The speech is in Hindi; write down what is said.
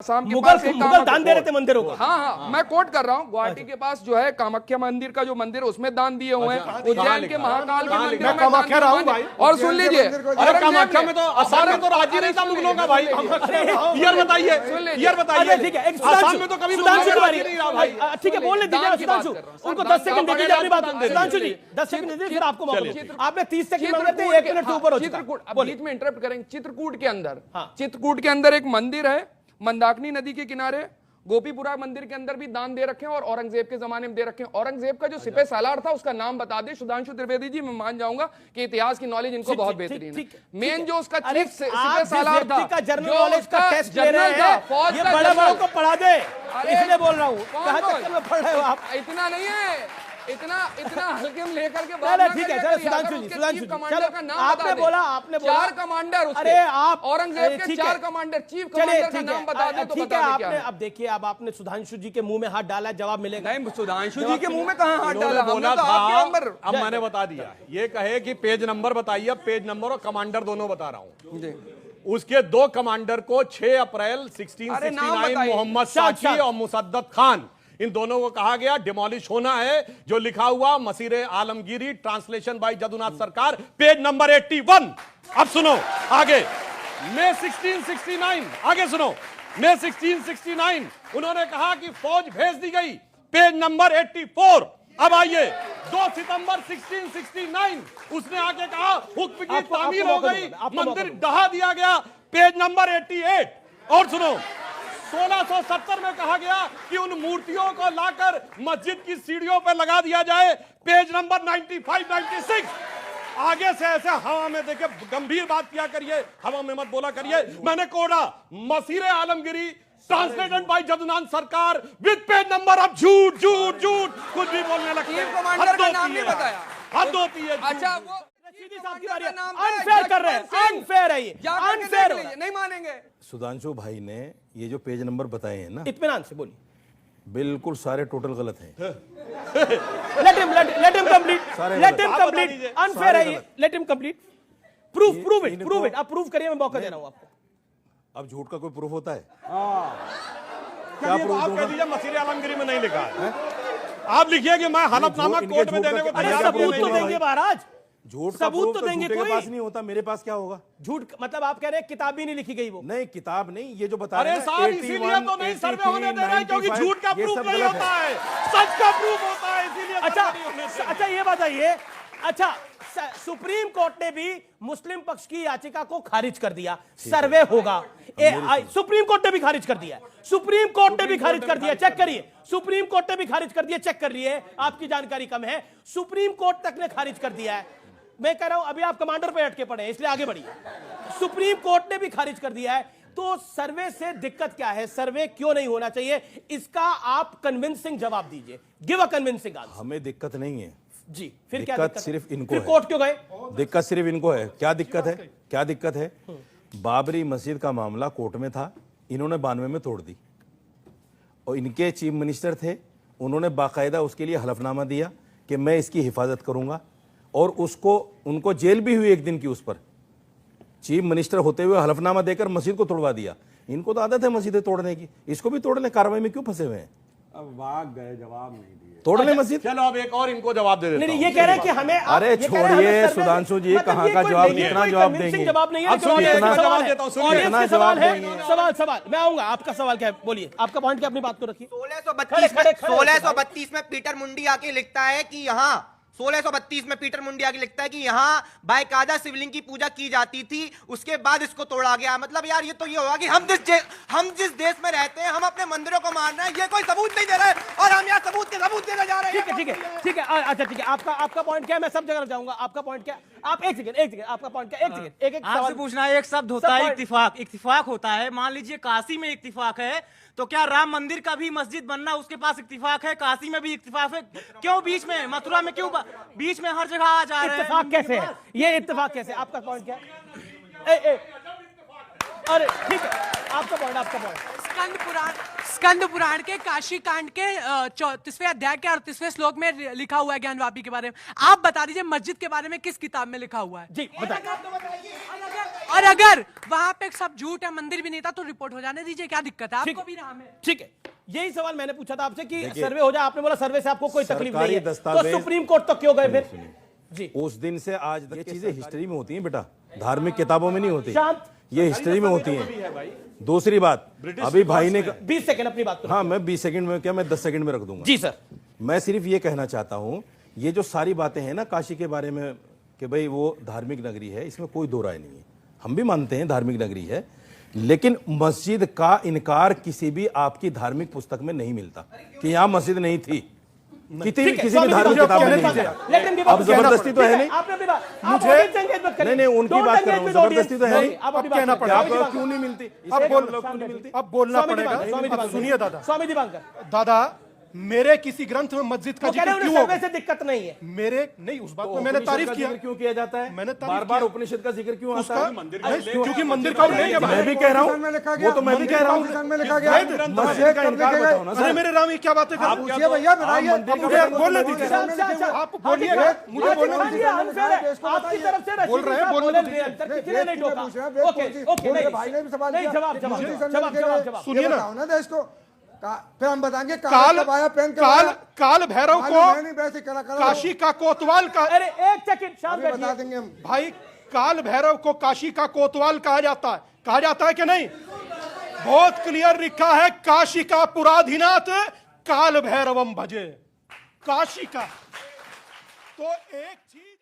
असम के मुगल पास एक मुगल दान दे रहे थे मंदिरों को। हाँ, मैं कोट कर रहा हूँ। गुवाहाटी के पास जो है कामाख्या मंदिर का जो मंदिर उसमें दान दिए हुए हैं, उज्जैन के महाकाल के मंदिर में कामाख्या रहा हूं भाई। और सुन लीजिए, अरे कामाख्या में तो असम में तो राज्य नहीं था मुगलों का भाई। ईयर बताइए, ईयर बताइए। ठीक है, असम में तो कभी सुधांशु मुगलों का तिवारी, राज्य नहीं रहा भाई। ठीक है, बोलने दीजिए सुधांशु, उनको 10 सेकंड दे दीजिए अपनी बात। सुधांशु जी 10 सेकंड दे दीजिए, फिर आपको मौका दूंगा। आपने 30 सेकंड मांगे थे, 1 मिनट से ऊपर हो चुका है। अब बीच में इंटरप्ट करेंगे। चित्रकूट के अंदर एक मंदिर है, मंदाकिनी नदी के किनारे, गोपीपुरा मंदिर के अंदर भी दान दे रखे हैं और औरंगजेब के जमाने में दे रखे हैं। औरंगजेब का जो सिपह सालार था उसका नाम बता दे सुधांशु त्रिवेदी जी, मैं मान जाऊंगा कि इतिहास की नॉलेज इनको बहुत बेहतरीन है। मेन जो उसका चीफ सिपह सालार था, जनरल नॉलेज का टेस्ट ले रहे हैं, फौज ये का बड़े बड़ों को पढ़ा दे, अरे इसलिए बोल रहा हूँ। कौन कहाँ बोल? चक्कर में पढ़ रहे हो आप? इतना नहीं है, इतना हल्के में लेकर के चलो ठीक है, चलो सुधांशु जी, कमांडर का नाम आपने बोला 4 कमांडर उसके। अरे आप औरंगजेब के 4 कमांडर, चीफ कमांडर का नाम बता दे तो ठीक बता है। दे आपने क्या है। अब देखिए, अब आपने सुधांशु जी के मुंह में हाथ डाला, जवाब मिलेगा। नहीं, सुधांशु जी के मुंह में कहां हाथ डाला, बोला हमने तो आपके था, नंबर। अब मैंने बता दिया। ये कहे कि पेज नंबर बताइए, अब पेज नंबर और कमांडर दोनों बता रहा हूं। उसके 2 कमांडर को 6 अप्रैल 1669 मोहम्मद साकी और मुसद्दत खान, इन दोनों को कहा गया डिमोलिश होना है। जो लिखा हुआ मसीरे आलमगीरी, ट्रांसलेशन बाय जदुनाथ सरकार, पेज नंबर 81। अब सुनो आगे, मई 1669, आगे सुनो, मई 1669 उन्होंने कहा कि फौज भेज दी गई, पेज नंबर 84। अब आइए, 2 सितंबर 1669 उसने आके कहा हुक्म की तामील हो गई, मंदिर ढहा दिया गया, पेज नंबर 88। और सुनो, 1670 में कहा गया कि उन मूर्तियों को लाकर मस्जिद की सीढ़ियों पर लगा दिया जाए, पेज नंबर 95, 96। आगे से ऐसे हवा में देखे, गंभीर बात किया करिए, हवा में मत बोला करिए। मैंने कोड़ा मसीरे आलमगिरी, ट्रांसलेटेड बाय जदुनाथ सरकार, विद पेज नंबर। अब झूठ झूठ झूठ कुछ भी बोलने लगते हैं। कमांडर का नाम नहीं बताया, हद होती है। अच्छा, वो अनफेयर कर रहे हैं, अनफेयर है ये, अनफेयर नहीं मानेंगे। सुधांशु भाई ने ये जो पेज नंबर बताए हैं ना, इत्मीनान से बोलिए, बिल्कुल सारे टोटल गलत हैं। let him complete। अनफेयर है ये, let him complete। prove it। आप प्रूव करिए, मैं मौका दे रहा हूं आपको। अब झूठ का कोई प्रूफ होता है? क्या प्रूफ आप कह दीजिए मसीरे आलमगिरी में नहीं लिखा है। आप लिखिए कि मैं हलफनामा कोर्ट में देने को तैयार। सबूत तो देंगे महाराज, झूठ का सबूत तो देंगे झूठे कोई। के पास नहीं होता, मेरे पास क्या होगा? झूठ मतलब आप कह रहे हैं किताब ही नहीं लिखी गई वो? नहीं, किताब नहीं, ये जो बता अरे रहे हैं साहब, इसीलिए तो नहीं सर्वे होने दे रहे हैं, क्योंकि झूठ का प्रूफ नहीं होता है, सच का प्रूफ होता है, इसीलिए। अच्छा ये बताइए, अच्छा सुप्रीम कोर्ट ने भी मुस्लिम पक्ष की याचिका को खारिज कर दिया, सर्वे होगा। सुप्रीम कोर्ट ने भी खारिज कर दिया, सुप्रीम कोर्ट ने भी खारिज कर दिया, चेक करिए, सुप्रीम कोर्ट ने भी खारिज कर दिया, चेक कर लिए, आपकी जानकारी कम है, सुप्रीम कोर्ट तक ने खारिज कर दिया है। मैं कह रहा हूं अभी आप कमांडर पे अटके पड़े हैं, इसलिए आगे बढ़िए। सुप्रीम कोर्ट ने भी खारिज कर दिया है, तो सर्वे से दिक्कत क्या है, सर्वे क्यों नहीं होना चाहिए, इसका आप कन्विंसिंग जवाब दीजिए, गिव अ कन्विंसिंग आंसर। हमें दिक्कत नहीं है जी, फिर क्या दिक्कत सिर्फ इनको फिर है। कोर्ट क्यों गए? दिक्कत सिर्फ इनको है। क्या दिक्कत है? क्या दिक्कत है? बाबरी मस्जिद का मामला कोर्ट में था, इन्होंने 92 में तोड़ दी, और इनके चीफ मिनिस्टर थे, उन्होंने बाकायदा उसके लिए हलफनामा दिया कि मैं इसकी हिफाजत करूंगा, और उसको उनको जेल भी हुई 1 दिन की उस पर। चीफ मिनिस्टर होते हुए हलफनामा देकर मस्जिद को तोड़वा दिया। इनको तो आदत है मस्जिदें तोड़ने की, इसको भी तोड़ने कार्रवाई में क्यों फंसे हुए हैं? अब भाग गए, जवाब नहीं दिए, तोड़ने मस्जिद। चलो अब एक और इनको जवाब दे देता नहीं, ये कह रहे हैं कि हमें अरे छोड़िए सुधांशु जी, कहाँ का जवाब, इतना जवाब देंगे? जवाब नहीं है, जवाब देता हूं, सुनिए। इतना जवाब देंगे? सवाल मैं आऊंगा, आपका सवाल क्या है, बोलिए, आपका पॉइंट क्या, अपनी बात को रखिए। 1632 में पीटर मुंडी आके लिखता है कि यहाँ 1632 में पीटर मुंडी आके लिखता है कि यहाँ बाकायदा शिवलिंग की पूजा की जाती थी, उसके बाद इसको तोड़ा गया। मतलब यार ये तो ये होगा कि हम जिस देश में रहते हैं, हम अपने मंदिरों को मान रहे हैं, ये कोई सबूत नहीं दे रहा है, और हम यहाँ सबूत देने जा रहे हैं। ठीक है, अच्छा ठीक है, आपका पॉइंट क्या है, मैं सब जगह जाऊंगा, आपका पॉइंट क्या? आप एक सेकंड, आपका पॉइंट क्या? एक सेकंड, एक आपसे पूछना है, एक शब्द होता है इत्तिफाक होता है। मान लीजिए काशी में इत्तिफाक है, तो क्या राम मंदिर का भी मस्जिद बनना उसके पास इत्तिफाक है? काशी में भी इत्तिफाक है, क्यों बीच में, मथुरा में क्यों बीच में हर जगह आ जा रहे हैं? इत्तिफाक कैसे है ये, इत्तिफाक कैसे? आपका पॉइंट क्या है? अरे ठीक है, आपका पॉइंट। स्कंद पुराण के काशी कांड के 34वें अध्याय के 38वें श्लोक में लिखा हुआ है ज्ञानवापी के बारे में। आप बता दीजिए मस्जिद के बारे में किस किताब में लिखा हुआ है? जी बताइए। और अगर वहां पे सब झूठ है, मंदिर भी नहीं था, तो रिपोर्ट हो जाने दीजिए, क्या दिक्कत है? आपको भी नाम है। ठीक है, यही सवाल मैंने पूछा था आपसे कि सर्वे हो जाए, आपने बोला सर्वे से आपको कोई तकलीफ नहीं है, तो दस्तावेज- सुप्रीम कोर्ट तक क्यों गए फिर? जी, उस दिन से आज तक ये चीजें हिस्ट्री में होती हैं बेटा, धार्मिक किताबों में नहीं होती, शांत। ये हिस्ट्री में होती हैं। दूसरी बात, अभी भाई ने 20 सेकंड अपनी बात करो। हाँ, मैं 20 सेकंड में क्या, मैं 10 सेकंड में रख दूंगा। जी सर। मैं सिर्फ ये कहना चाहता हूं, ये जो सारी बातें हैं ना काशी के बारे में कि भाई वो धार्मिक नगरी है, इसमें कोई दो राय नहीं है, हम भी मानते हैं धार्मिक नगरी है, लेकिन मस्जिद का इनकार किसी भी आपकी धार्मिक पुस्तक में नहीं मिलता कि यहां मस्जिद नहीं थी, किसी भी धार्मिक किताब में नहीं मिलता। अब जबरदस्ती तो है नहीं, मुझे नहीं उनकी बात कर रहा हूँ, जबरदस्ती तो है नहीं, अब कहना पड़ेगा, आप क्यों नहीं मिलती, अब बोलना पड़ेगा। सुनिए दादा, स्वामी दिवांकर दादा मेरे किसी ग्रंथ में मस्जिद का जिक्र क्यों होगा? से दिक्कत नहीं है मेरे नहीं, उस बात में मैंने तारीफ किया। क्यों किया जाता है, मैंने बार बार उपनिषद का जिक्र क्यों आता है? क्योंकि मंदिर का नहीं है। मैं भी कह रहा हूँ, वो तो मैं भी कह रहा हूँ, मस्जिद का इनकार बताओ ना अरे सर। मेरे राम, ये क्या बात है? भैया मुझे बोलने दीजिए, आप बोलिएगा, मुझे बोलने दीजिए। आपकी तरफ से बोल रहे हैं, बोलने किसी ने नहीं टोका। ओके, नहीं, जवाब सुनिए ना, देश को फिर हम बताएंगे काल भैरव को काशी का कोतवाल का, अरे एक सेकंड शांत बता बैठिए। देंगे हम। भाई काल भैरव को काशी का कोतवाल कहा जाता है कि नहीं? बहुत क्लियर लिखा है, काशी का पुराधिनाथ काल भैरवम भजे, काशी का। तो एक चीज